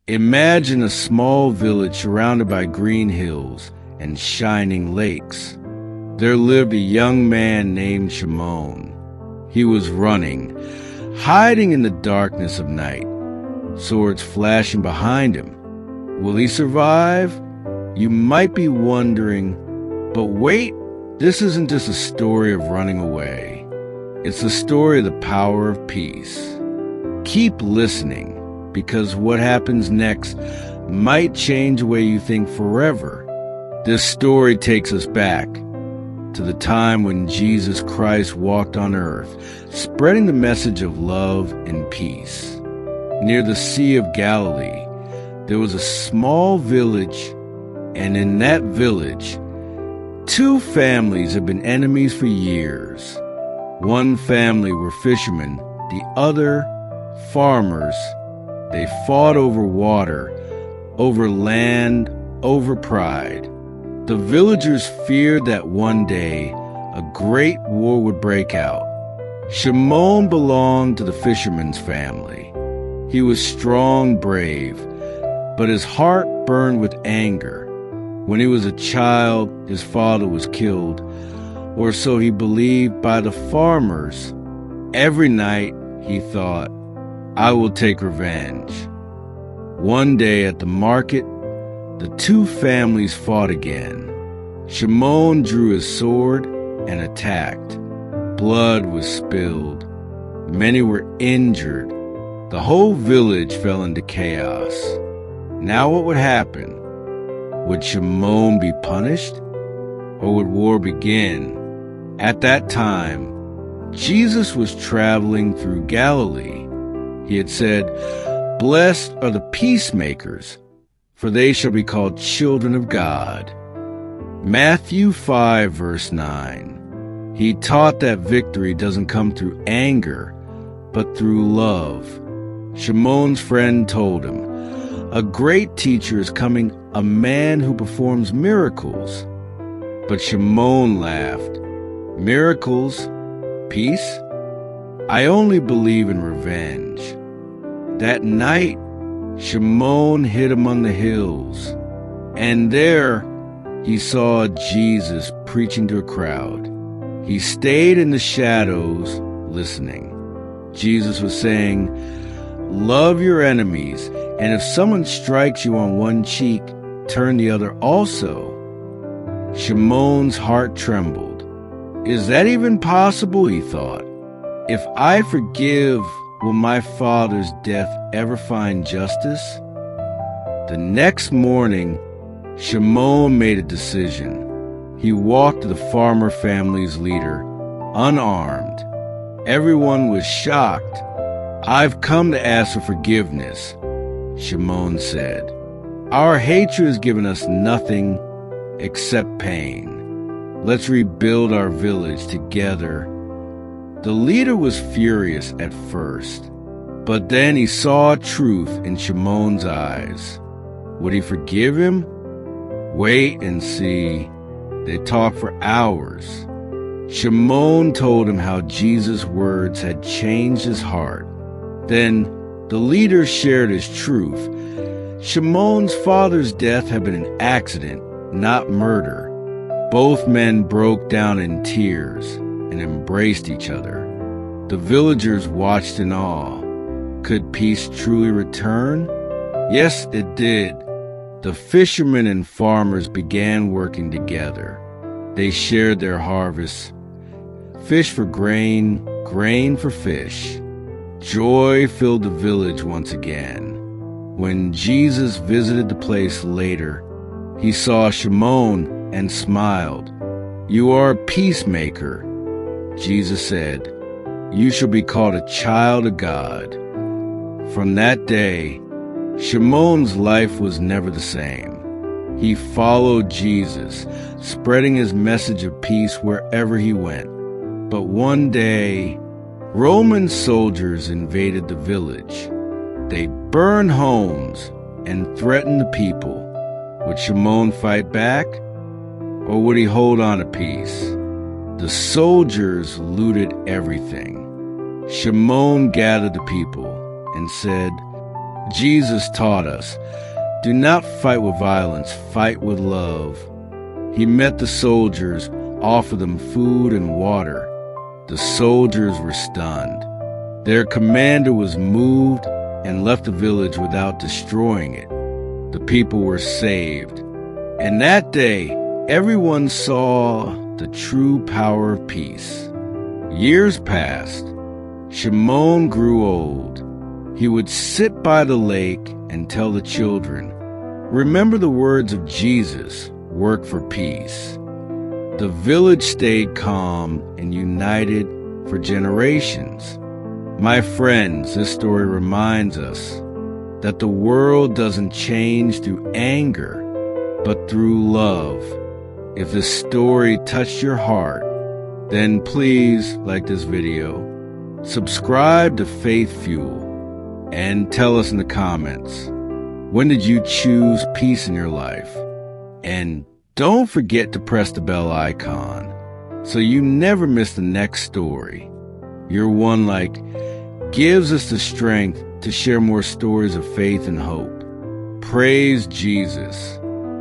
Imagine a small village surrounded by green hills and shining lakes. There lived a young man named Shimon. He was running, hiding in the darkness of night, swords flashing behind him. Will he survive? You might be wondering, but wait, this isn't just a story of running away. It's the story of the power of peace. Keep listening, because what happens next might change the way you think forever. This story takes us back to the time when Jesus Christ walked on earth, spreading the message of love and peace. Near the Sea of Galilee, there was a small village, and in that village, two families had been enemies for years. One family were fishermen, the other farmers. They fought over water, over land, over pride. The villagers feared that one day a great war would break out. Shimon belonged to the fisherman's family. He was strong, brave, but his heart burned with anger. When he was a child, his father was killed, or so he believed, by the farmers. Every night, he thought, I will take revenge. One day at the market, the two families fought again. Shimon drew his sword and attacked. Blood was spilled. Many were injured. The whole village fell into chaos. Now what would happen? Would Shimon be punished? Or would war begin? At that time, Jesus was traveling through Galilee. He had said, Blessed are the peacemakers, for they shall be called children of God. Matthew 5, verse 9. He taught that victory doesn't come through anger, but through love. Shimon's friend told him, A great teacher is coming, a man who performs miracles. But Shimon laughed. Miracles? Peace? I only believe in revenge. That night, Shimon hid among the hills, and there he saw Jesus preaching to a crowd. He stayed in the shadows, listening. Jesus was saying, Love your enemies, and if someone strikes you on one cheek, turn the other also. Shimon's heart trembled. Is that even possible, he thought. If I forgive, will my father's death ever find justice? The next morning, Shimon made a decision. He walked to the farmer family's leader, unarmed. Everyone was shocked. I've come to ask for forgiveness, Shimon said. Our hatred has given us nothing except pain. Let's rebuild our village together. The leader was furious at first, but then he saw truth in Shimon's eyes. Would he forgive him? Wait and see. They talked for hours. Shimon told him how Jesus' words had changed his heart. Then the leader shared his truth. Shimon's father's death had been an accident, not murder. Both men broke down in tears and embraced each other. The villagers watched in awe. Could peace truly return? Yes, it did. The fishermen and farmers began working together. They shared their harvests. Fish for grain, grain for fish. Joy filled the village once again. When Jesus visited the place later, he saw Shimon and smiled. You are a peacemaker, Jesus said. You shall be called a child of God. From that day, Shimon's life was never the same. He followed Jesus, spreading his message of peace wherever he went. But one day, Roman soldiers invaded the village. They burned homes and threatened the people. Would Shimon fight back, or would he hold on to peace? The soldiers looted everything. Shimon gathered the people and said, Jesus taught us, do not fight with violence, fight with love. He met the soldiers, offered them food and water. The soldiers were stunned. Their commander was moved and left the village without destroying it. The people were saved. And that day, everyone saw the true power of peace. Years passed. Shimon grew old. He would sit by the lake and tell the children, remember the words of Jesus, work for peace. The village stayed calm and united for generations. My friends, this story reminds us that the world doesn't change through anger, but through love. If this story touched your heart, then please like this video, subscribe to FaithFuel, and tell us in the comments, when did you choose peace in your life? And don't forget to press the bell icon so you never miss the next story. Your one like gives us the strength to share more stories of faith and hope. Praise Jesus.